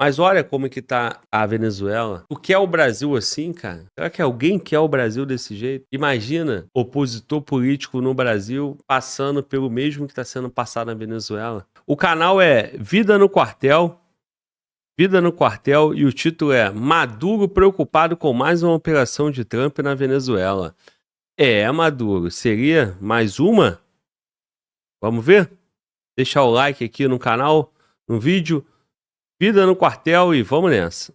Mas olha como que tá a Venezuela. Tu quer o Brasil assim, cara? Será que alguém quer o Brasil desse jeito? Imagina opositor político no Brasil passando pelo mesmo que está sendo passado na Venezuela. O canal é Vida no Quartel. Vida no Quartel, e o título é Maduro preocupado com mais uma operação de Trump na Venezuela. Maduro, seria mais uma? Vamos ver? Deixar o like aqui no canal, no vídeo. Vida no Quartel e vamos nessa.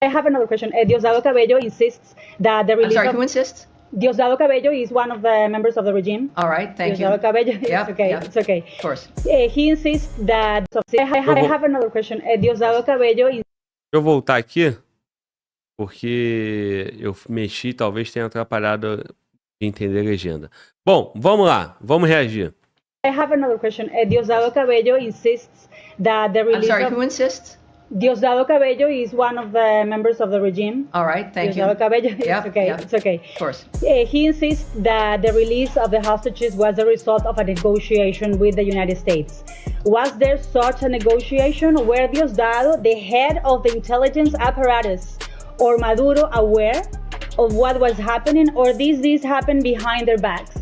I have another question. Diosdado Cabello insists that the release. I'm sorry, who insists? Diosdado Cabello is one of the members of the regime. All right, thank Diosdado you. Cabello, Yep, it's okay, yep. it's okay. Of course. He insists that. I have another question. Diosdado Cabello. Deixa eu voltar aqui, porque eu mexi, talvez tenha atrapalhado de entender a legenda. Bom, vamos lá, vamos reagir. I have another question. Diosdado Cabello insists that the release. I'm sorry, who insists? Diosdado Cabello is one of the members of the regime. All right, thank Diosdado you. Cabello, Yep, it's okay, yep. it's okay. Of course. He insists that the release of the hostages was a result of a negotiation with the United States. Was there such a negotiation? Were Diosdado, the head of the intelligence apparatus, or Maduro aware of what was happening, or did this happen behind their backs?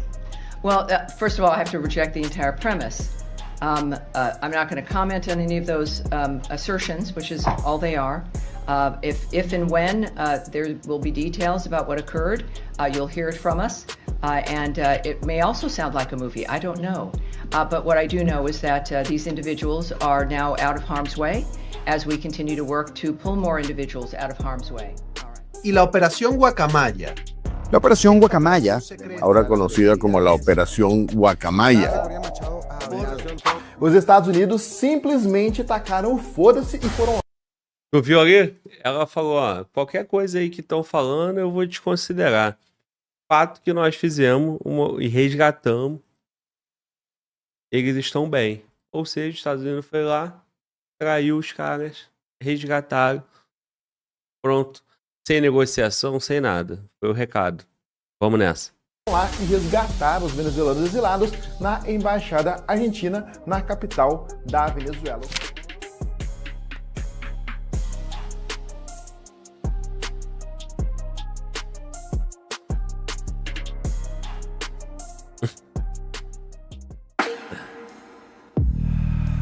Well, first of all, I have to reject the entire premise. I'm not going to comment on any of those assertions, which is all they are. If and when there will be details about what occurred, you'll hear it from us. And it may also sound like a movie. I don't know. But what I do know is that these individuals are now out of harm's way as we continue to work to pull more individuals out of harm's way. All right. Y la Operación Guacamaya. La Operación Guacamaya, ahora conocida como la Operación Guacamaya. Os Estados Unidos simplesmente tacaram o foda-se e foram. Tu viu ali? Ela falou, ó, qualquer coisa aí que estão falando eu vou desconsiderar. Fato que nós fizemos e resgatamos, eles estão bem. Ou seja, os Estados Unidos foi lá, traiu os caras, resgataram, pronto. Sem negociação, sem nada. Foi o recado. Vamos nessa. Lá e resgataram os venezuelanos exilados na embaixada argentina na capital da Venezuela.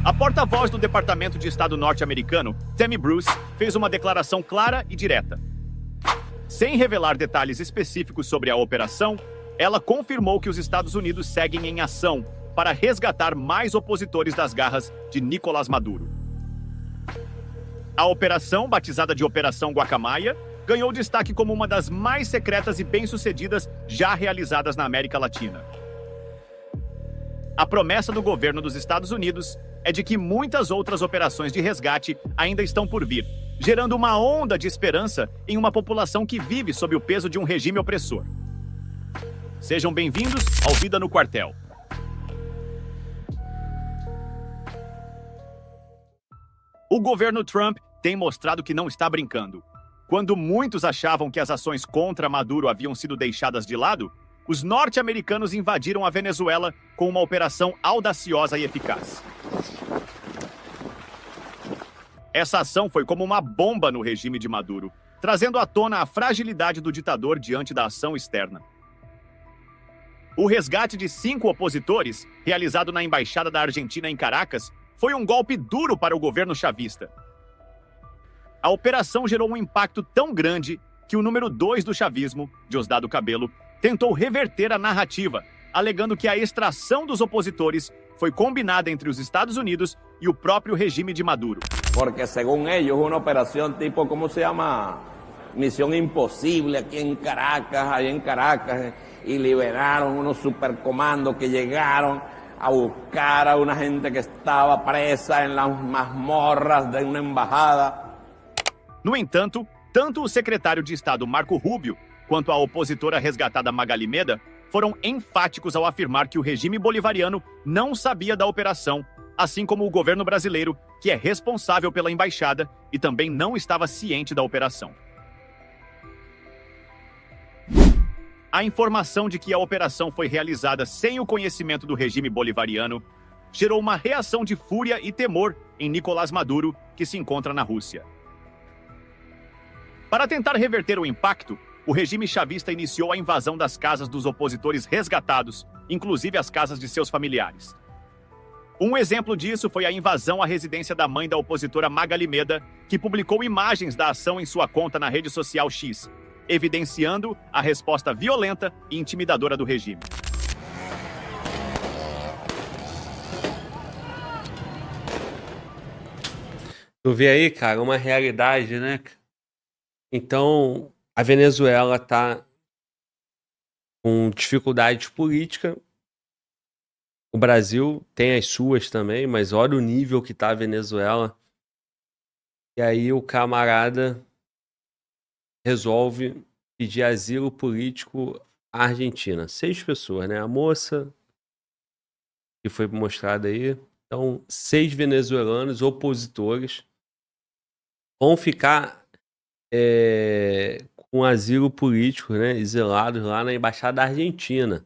A porta-voz do Departamento de Estado norte-americano, Tammy Bruce, fez uma declaração clara e direta. Sem revelar detalhes específicos sobre a operação, ela confirmou que os Estados Unidos seguem em ação para resgatar mais opositores das garras de Nicolás Maduro. A operação, batizada de Operação Guacamaya, ganhou destaque como uma das mais secretas e bem-sucedidas já realizadas na América Latina. A promessa do governo dos Estados Unidos é de que muitas outras operações de resgate ainda estão por vir, gerando uma onda de esperança em uma população que vive sob o peso de um regime opressor. Sejam bem-vindos ao Vida no Quartel. O governo Trump tem mostrado que não está brincando. Quando muitos achavam que as ações contra Maduro haviam sido deixadas de lado, os norte-americanos invadiram a Venezuela com uma operação audaciosa e eficaz. Essa ação foi como uma bomba no regime de Maduro, trazendo à tona a fragilidade do ditador diante da ação externa. O resgate de 5 opositores, realizado na Embaixada da Argentina em Caracas, foi um golpe duro para o governo chavista. A operação gerou um impacto tão grande que o número 2 do chavismo, Diosdado Cabello, tentou reverter a narrativa, alegando que a extração dos opositores foi combinada entre os Estados Unidos e o próprio regime de Maduro. Porque según ellos una operación tipo, ¿cómo se llama? Misión Imposible aquí en Caracas, ahí en Caracas, y liberaron unos supercomandos que llegaron a buscar a una gente que estaba presa en las mazmorras de una embajada. No entanto, tanto o secretário de Estado Marco Rubio quanto a opositora resgatada Magali Meda foram enfáticos ao afirmar que o regime bolivariano não sabia da operação, assim como o governo brasileiro, que é responsável pela embaixada e também não estava ciente da operação. A informação de que a operação foi realizada sem o conhecimento do regime bolivariano gerou uma reação de fúria e temor em Nicolás Maduro que se encontra na Rússia. Para tentar reverter o impacto, o regime chavista iniciou a invasão das casas dos opositores resgatados, inclusive as casas de seus familiares. Um exemplo disso foi a invasão à residência da mãe da opositora Magali Meda, que publicou imagens da ação em sua conta na rede social X, evidenciando a resposta violenta e intimidadora do regime. Tu vê aí, cara, uma realidade, né? Então, a Venezuela tá com dificuldades políticas. O Brasil tem as suas também, mas olha o nível que tá a Venezuela. E aí o camarada resolve pedir asilo político à Argentina. 6 pessoas, né? A moça que foi mostrada aí. Então, 6 venezuelanos opositores vão ficar com asilo político, né? Exilados lá na Embaixada da Argentina.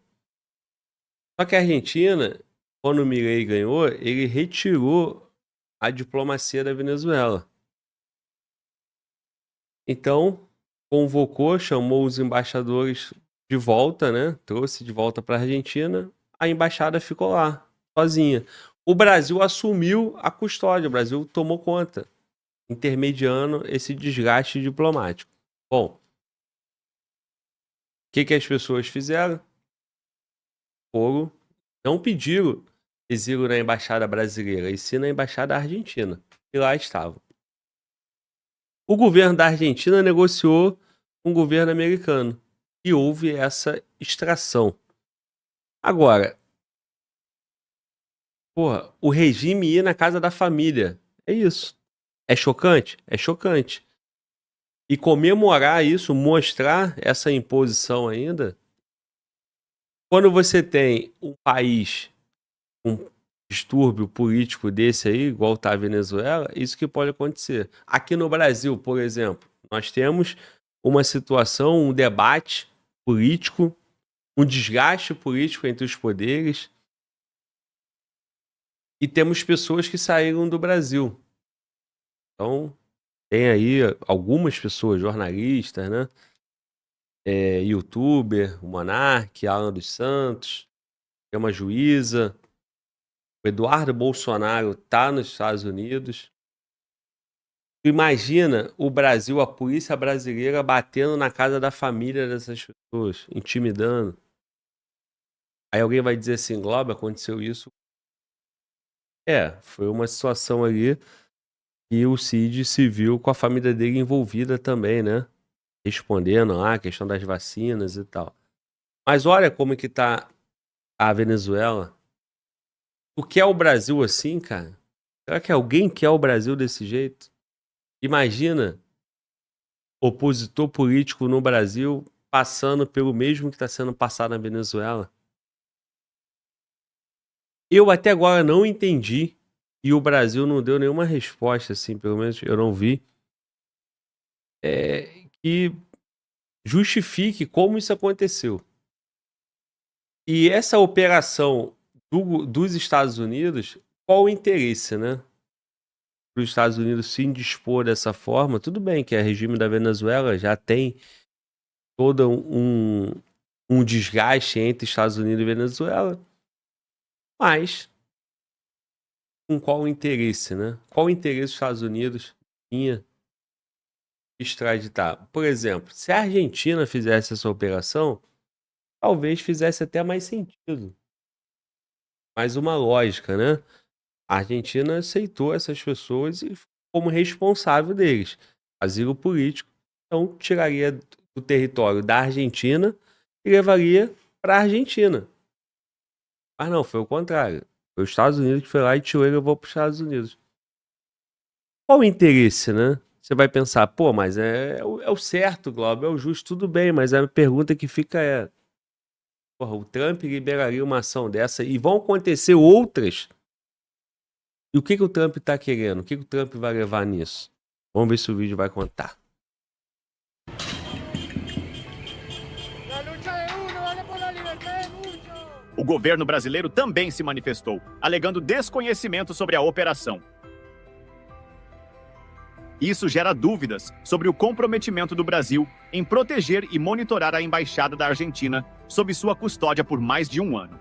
Só que a Argentina, quando o Milei ganhou, ele retirou a diplomacia da Venezuela. Então, convocou, chamou os embaixadores de volta, né? Trouxe de volta para a Argentina. A embaixada ficou lá, sozinha. O Brasil assumiu a custódia, o Brasil tomou conta, intermediando esse desgaste diplomático. Bom, o que as pessoas fizeram? Não pediram exílio na embaixada brasileira, e sim na embaixada argentina. E lá estavam. O governo da Argentina negociou com o governo americano. E houve essa extração. Agora, o regime ir na casa da família. É isso. É chocante? É chocante. E comemorar isso, mostrar essa imposição ainda. Quando você tem um país com um distúrbio político desse aí, igual está a Venezuela, isso que pode acontecer. Aqui no Brasil, por exemplo, nós temos uma situação, um debate político, um desgaste político entre os poderes, e temos pessoas que saíram do Brasil. Então, tem aí algumas pessoas, jornalistas, né? Youtuber, o Monark, Alan dos Santos, tem uma juíza, o Eduardo Bolsonaro está nos Estados Unidos. Imagina o Brasil, a polícia brasileira batendo na casa da família dessas pessoas, intimidando. Aí alguém vai dizer assim, Globo, aconteceu isso. Foi uma situação ali que o Cid se viu com a família dele envolvida também, né? Respondendo lá a questão das vacinas e tal. Mas olha como que tá a Venezuela. O que é o Brasil assim, cara? Será que alguém quer o Brasil desse jeito? Imagina opositor político no Brasil passando pelo mesmo que está sendo passado na Venezuela. Eu até agora não entendi e o Brasil não deu nenhuma resposta, assim, pelo menos eu não vi, que justifique como isso aconteceu. E essa operação dos Estados Unidos, qual o interesse, né? Para os Estados Unidos se indispor dessa forma, tudo bem que o regime da Venezuela já tem todo um desgaste entre Estados Unidos e Venezuela, mas com qual o interesse, né? Qual o interesse dos Estados Unidos tinha extraditar? Por exemplo, se a Argentina fizesse essa operação, talvez fizesse até mais sentido. Mais uma lógica, né? A Argentina aceitou essas pessoas e como responsável deles. Asilo político. Então, tiraria do território da Argentina e levaria para a Argentina. Mas não, foi o contrário. Foi os Estados Unidos que foi lá e tirou e levou para os Estados Unidos. Qual o interesse, né? Você vai pensar, mas é o certo, Globo, é o justo, tudo bem, mas a pergunta que fica é, o Trump liberaria uma ação dessa e vão acontecer outras? E o que o Trump está querendo? O que o Trump vai levar nisso? Vamos ver se o vídeo vai contar. O governo brasileiro também se manifestou, alegando desconhecimento sobre a operação. Isso gera dúvidas sobre o comprometimento do Brasil em proteger e monitorar a embaixada da Argentina sob sua custódia por mais de um ano.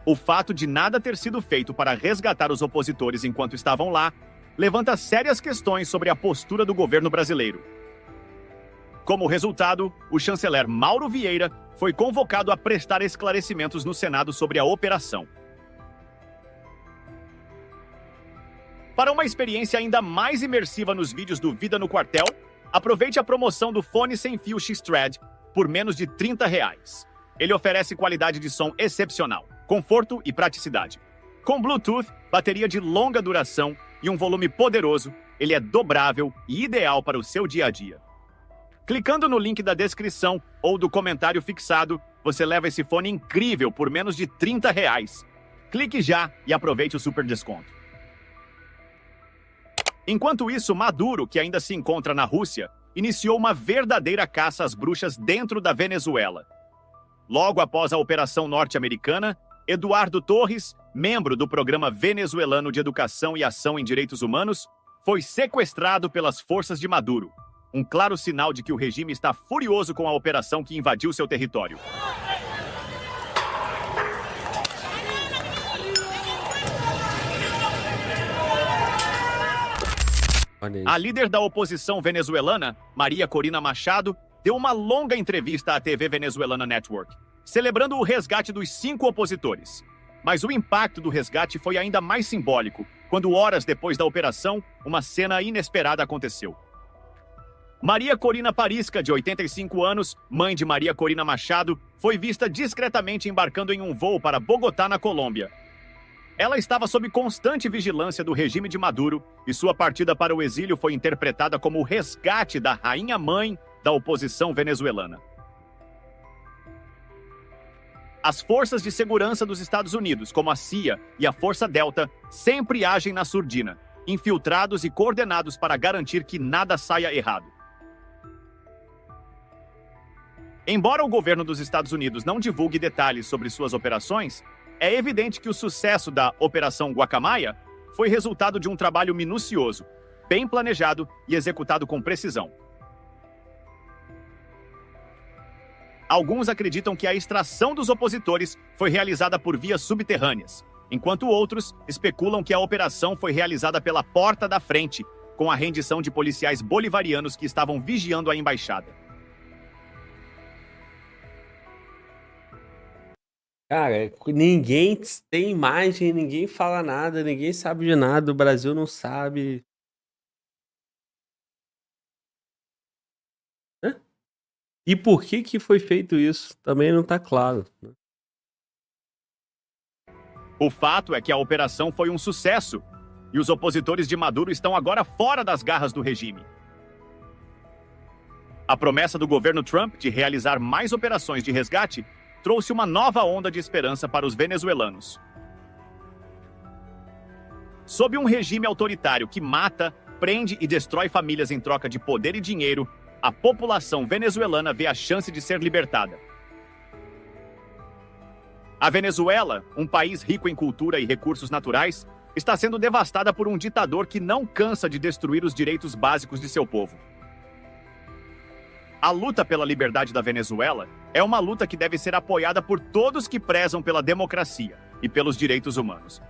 O fato de nada ter sido feito para resgatar os opositores enquanto estavam lá levanta sérias questões sobre a postura do governo brasileiro. Como resultado, o chanceler Mauro Vieira foi convocado a prestar esclarecimentos no Senado sobre a operação. Para uma experiência ainda mais imersiva nos vídeos do Vida no Quartel, aproveite a promoção do fone sem fio X-Thread por menos de R$30. Ele oferece qualidade de som excepcional, conforto e praticidade. Com Bluetooth, bateria de longa duração e um volume poderoso, ele é dobrável e ideal para o seu dia a dia. Clicando no link da descrição ou do comentário fixado, você leva esse fone incrível por menos de R$30. Clique já e aproveite o super desconto. Enquanto isso, Maduro, que ainda se encontra na Rússia, iniciou uma verdadeira caça às bruxas dentro da Venezuela. Logo após a operação norte-americana, Eduardo Torres, membro do Programa Venezuelano de Educação e Ação em Direitos Humanos, foi sequestrado pelas forças de Maduro. Um claro sinal de que o regime está furioso com a operação que invadiu seu território. A líder da oposição venezuelana, Maria Corina Machado, deu uma longa entrevista à TV Venezuelana Network, celebrando o resgate dos 5 opositores. Mas o impacto do resgate foi ainda mais simbólico, quando horas depois da operação, uma cena inesperada aconteceu. Maria Corina Parisca, de 85 anos, mãe de Maria Corina Machado, foi vista discretamente embarcando em um voo para Bogotá, na Colômbia. Ela estava sob constante vigilância do regime de Maduro e sua partida para o exílio foi interpretada como o resgate da rainha-mãe da oposição venezuelana. As forças de segurança dos Estados Unidos, como a CIA e a Força Delta, sempre agem na surdina, infiltrados e coordenados para garantir que nada saia errado. Embora o governo dos Estados Unidos não divulgue detalhes sobre suas operações, é evidente que o sucesso da Operação Guacamaya foi resultado de um trabalho minucioso, bem planejado e executado com precisão. Alguns acreditam que a extração dos opositores foi realizada por vias subterrâneas, enquanto outros especulam que a operação foi realizada pela porta da frente, com a rendição de policiais bolivarianos que estavam vigiando a embaixada. Cara, ninguém tem imagem, ninguém fala nada, ninguém sabe de nada, o Brasil não sabe. Hã? E por que foi feito isso? Também não tá claro, né? O fato é que a operação foi um sucesso e os opositores de Maduro estão agora fora das garras do regime. A promessa do governo Trump de realizar mais operações de resgate trouxe uma nova onda de esperança para os venezuelanos. Sob um regime autoritário que mata, prende e destrói famílias em troca de poder e dinheiro, a população venezuelana vê a chance de ser libertada. A Venezuela, um país rico em cultura e recursos naturais, está sendo devastada por um ditador que não cansa de destruir os direitos básicos de seu povo. A luta pela liberdade da Venezuela é uma luta que deve ser apoiada por todos que prezam pela democracia e pelos direitos humanos.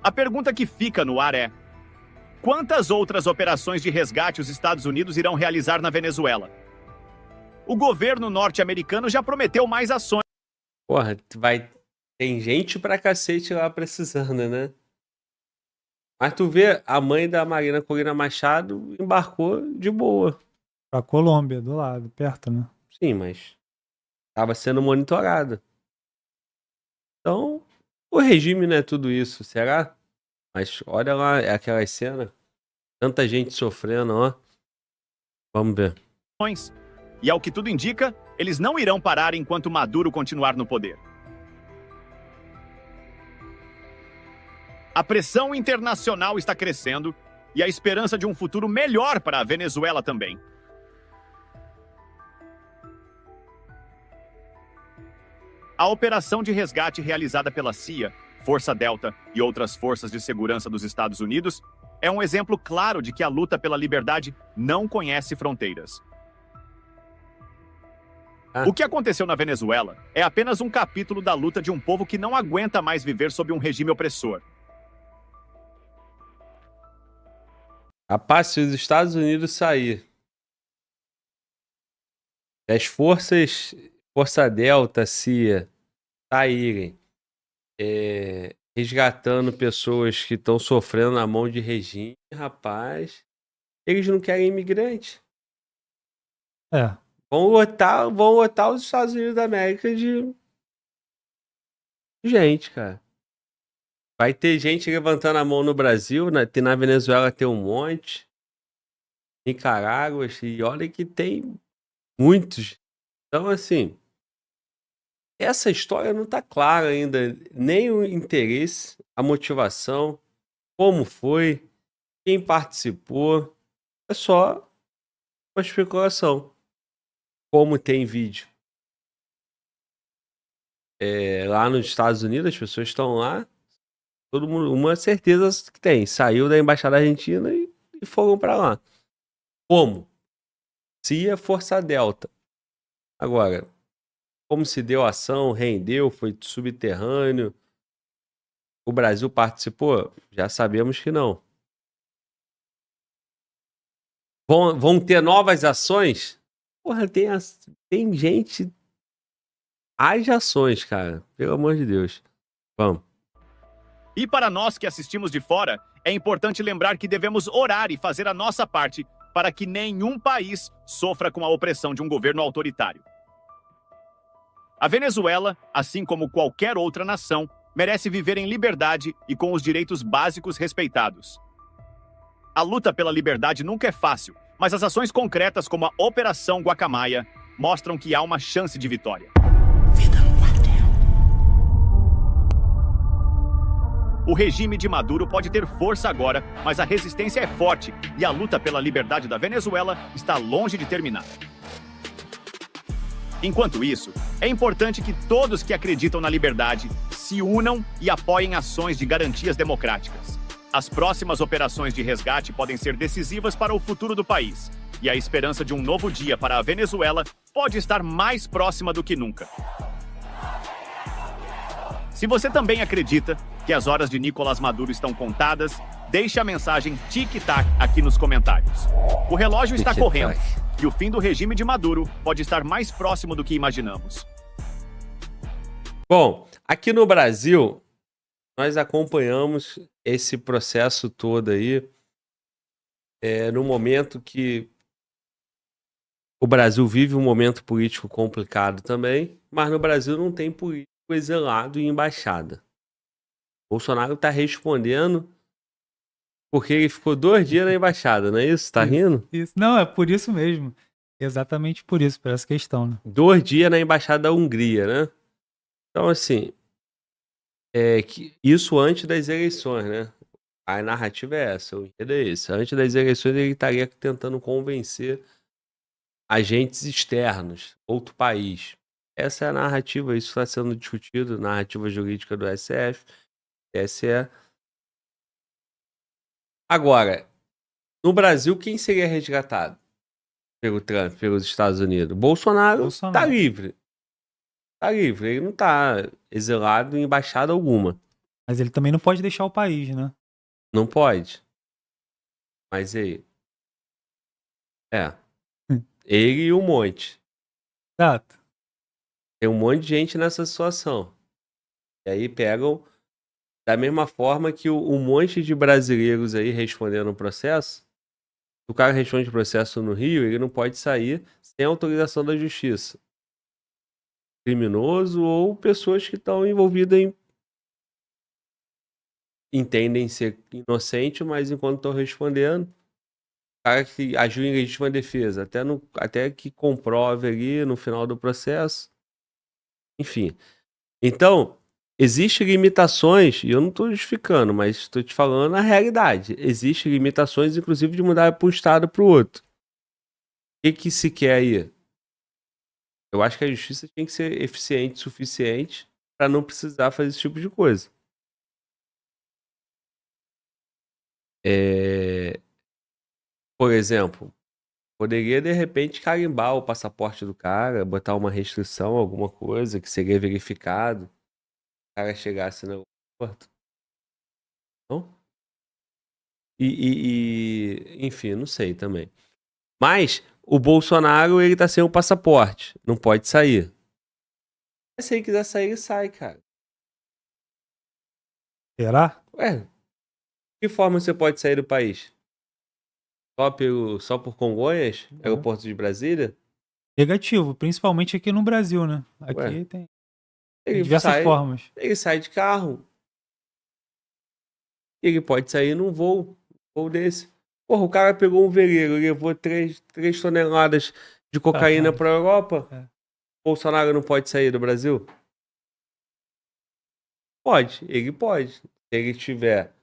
A pergunta que fica no ar é: quantas outras operações de resgate os Estados Unidos irão realizar na Venezuela? O governo norte-americano já prometeu mais ações. Porra, tem gente pra cacete lá precisando, né? Mas tu vê, a mãe da Marina Corina Machado embarcou de boa. Pra Colômbia, do lado, perto, né? Sim, mas estava sendo monitorada. Então, o regime não é tudo isso, será? Mas olha lá, aquela cena. Tanta gente sofrendo, ó. Vamos ver. E ao que tudo indica, eles não irão parar enquanto Maduro continuar no poder. A pressão internacional está crescendo e a esperança de um futuro melhor para a Venezuela também. A operação de resgate realizada pela CIA Força Delta e outras forças de segurança dos Estados Unidos, é um exemplo claro de que a luta pela liberdade não conhece fronteiras. O que aconteceu na Venezuela é apenas um capítulo da luta de um povo que não aguenta mais viver sob um regime opressor. Rapaz, se os Estados Unidos sair, as Força Delta, CIA, saírem, resgatando pessoas que estão sofrendo na mão de regime, rapaz, eles não querem imigrante. É. Vão lotar os Estados Unidos da América de gente, cara. Vai ter gente levantando a mão no Brasil, na Venezuela tem um monte, Nicarágua, e olha que tem muitos. Então, assim, essa história não tá clara ainda, nem o interesse, a motivação, como foi, quem participou, é só uma especulação. Como tem vídeo lá nos Estados Unidos, as pessoas estão lá, todo mundo, uma certeza que tem, saiu da Embaixada Argentina e foram para lá. Como? CIA, Força Delta. Agora, como se deu a ação, rendeu, foi subterrâneo, o Brasil participou? Já sabemos que não. Vão ter novas ações? Porra, tem gente... Haja ações, cara. Pelo amor de Deus. Vamos. E para nós que assistimos de fora, é importante lembrar que devemos orar e fazer a nossa parte para que nenhum país sofra com a opressão de um governo autoritário. A Venezuela, assim como qualquer outra nação, merece viver em liberdade e com os direitos básicos respeitados. A luta pela liberdade nunca é fácil, mas as ações concretas como a Operação Guacamaya mostram que há uma chance de vitória. O regime de Maduro pode ter força agora, mas a resistência é forte e a luta pela liberdade da Venezuela está longe de terminar. Enquanto isso, é importante que todos que acreditam na liberdade se unam e apoiem ações de garantias democráticas. As próximas operações de resgate podem ser decisivas para o futuro do país, e a esperança de um novo dia para a Venezuela pode estar mais próxima do que nunca. Se você também acredita que as horas de Nicolás Maduro estão contadas, deixe a mensagem tic-tac aqui nos comentários. O relógio está correndo e o fim do regime de Maduro pode estar mais próximo do que imaginamos. Bom, aqui no Brasil, nós acompanhamos esse processo todo aí no momento que o Brasil vive um momento político complicado também, mas no Brasil não tem político exilado em embaixada. Bolsonaro tá respondendo porque ele ficou 2 dias na embaixada, não é isso? Tá rindo? Isso. Não, é por isso mesmo. Exatamente por isso, por essa questão, né? 2 dias na embaixada da Hungria, né? Então, assim, isso antes das eleições, né? A narrativa é essa, o enredo é esse. Antes das eleições ele estaria tentando convencer agentes externos, outro país. Essa é a narrativa, isso está sendo discutido, narrativa jurídica do SF, TSE. Agora, no Brasil, quem seria resgatado pelo Trump, pelos Estados Unidos? Bolsonaro está livre. Está livre, ele não está exilado em embaixada alguma. Mas ele também não pode deixar o país, né? Não pode. Mas e aí? Ele e um monte. Exato. Tem um monte de gente nessa situação. E aí pegam, da mesma forma que um monte de brasileiros aí respondendo o processo. Se o cara responde o processo no Rio, ele não pode sair sem autorização da justiça. Criminoso ou pessoas que estão envolvidas entendem ser inocente, mas enquanto estão respondendo, o cara que agiu em legítima defesa, até que comprove ali no final do processo. Enfim. Então, existem limitações, e eu não estou justificando, mas estou te falando a realidade. Existem limitações, inclusive, de mudar para um estado para o outro. O que se quer aí? Eu acho que a justiça tem que ser eficiente o suficiente para não precisar fazer esse tipo de coisa. Por exemplo, poderia de repente carimbar o passaporte do cara, botar uma restrição, alguma coisa que seria verificado, o cara chegasse no aeroporto. Não? Enfim, não sei também. Mas o Bolsonaro, ele tá sem o passaporte, não pode sair. Mas se ele quiser sair, ele sai, cara. Será? Ué, de que forma você pode sair do país? Só por Congonhas? Aeroporto de Brasília? Negativo, principalmente aqui no Brasil, né? Aqui Ué, tem ele diversas sai, formas. ele sai de carro. Ele pode sair num voo desse. Porra, o cara pegou um veleiro, levou 3 toneladas de cocaína pra Europa. É. Bolsonaro não pode sair do Brasil? Pode, ele pode. Se ele estiver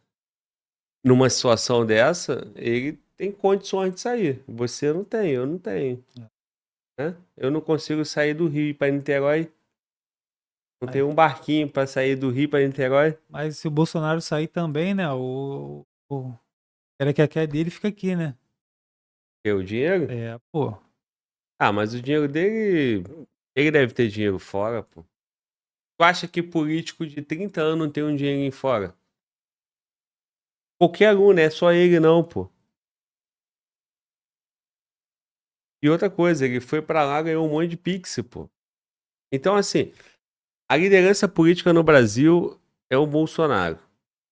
numa situação dessa, ele tem condições de sair. Você não tem, eu não tenho. Né? Eu não consigo sair do Rio para Niterói. Não tem um barquinho para sair do Rio para Niterói. Mas se o Bolsonaro sair também, né? O cara que quer dele fica aqui, né? Quer o dinheiro? É, pô. Ah, mas o dinheiro dele. Ele deve ter dinheiro fora, pô. Tu acha que político de 30 anos não tem um dinheirinho fora? Qualquer um, né? Só ele não, pô. E outra coisa, ele foi pra lá e ganhou um monte de pix, pô. Então, assim, a liderança política no Brasil é o Bolsonaro,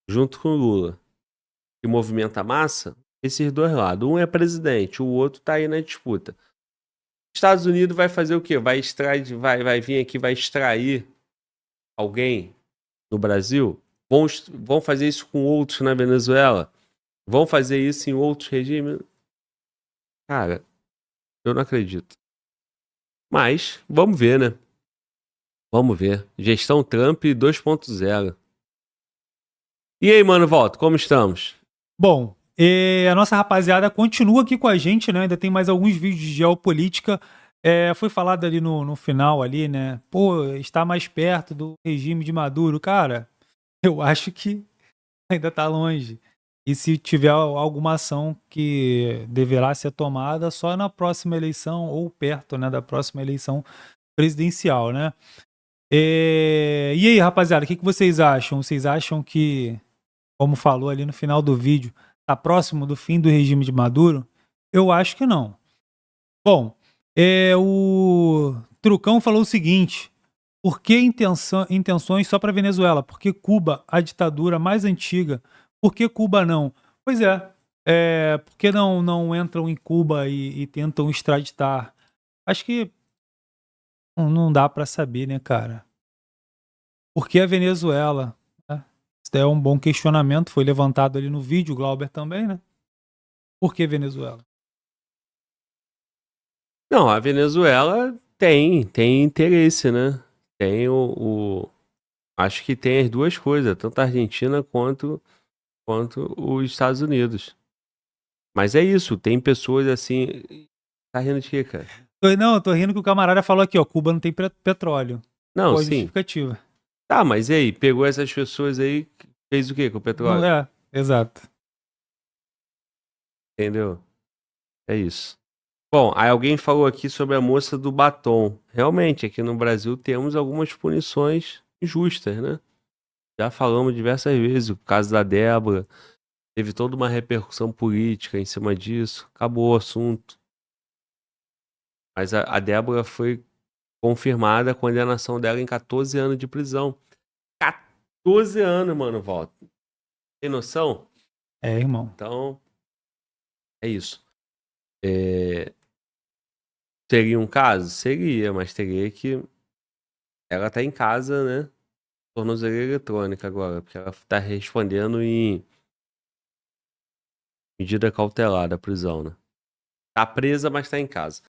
junto com o Lula. Que movimenta a massa, esses dois lados. Um é presidente, o outro tá aí na disputa. Estados Unidos vai fazer o quê? Vai vir aqui, vai extrair alguém no Brasil? Vão fazer isso com outros na Venezuela? Vão fazer isso em outros regimes? Cara, eu não acredito. Mas, vamos ver, né? Vamos ver. Gestão Trump 2.0. E aí, mano, Volta, como estamos? Bom, a nossa rapaziada continua aqui com a gente, né? Ainda tem mais alguns vídeos de geopolítica. Foi falado ali no final ali, né? Pô, está mais perto do regime de Maduro. Cara, eu acho que ainda tá longe. E se tiver alguma ação que deverá ser tomada só na próxima eleição ou perto, né, da próxima eleição presidencial, né? E aí, rapaziada, o que vocês acham? Vocês acham que, como falou ali no final do vídeo, tá próximo do fim do regime de Maduro? Eu acho que não. Bom, o Trucão falou o seguinte: por que intenções só para Venezuela? Porque Cuba, a ditadura mais antiga. Por que Cuba não? Pois por que não entram em Cuba e tentam extraditar? Acho que não dá para saber, né, cara? Por que a Venezuela? Isso é um bom questionamento, foi levantado ali no vídeo, o Glauber também, né? Por que Venezuela? Não, a Venezuela tem interesse, né? Tem acho que tem as duas coisas, tanto a Argentina quanto os Estados Unidos. Mas é isso, tem pessoas assim... Tá rindo de quê, cara? Não, eu tô rindo que o camarada falou aqui, ó, Cuba não tem petróleo. Não, Qual a sim. justificativa? Tá, mas e aí? Pegou essas pessoas aí, fez o quê com o petróleo? Não, exato. Entendeu? É isso. Bom, aí alguém falou aqui sobre a moça do batom. Realmente, aqui no Brasil temos algumas punições injustas, né? Já falamos diversas vezes, o caso da Débora, teve toda uma repercussão política em cima disso, acabou o assunto. Mas a Débora foi confirmada a condenação dela em 14 anos de prisão. 14 anos, mano, Volta. Tem noção? Irmão. Então, é isso. Seria um caso? Seria, mas teria que... Ela tá em casa, né? Tornozeleira eletrônica agora, porque ela tá respondendo em medida cautelar da prisão, né? Tá presa, mas tá em casa.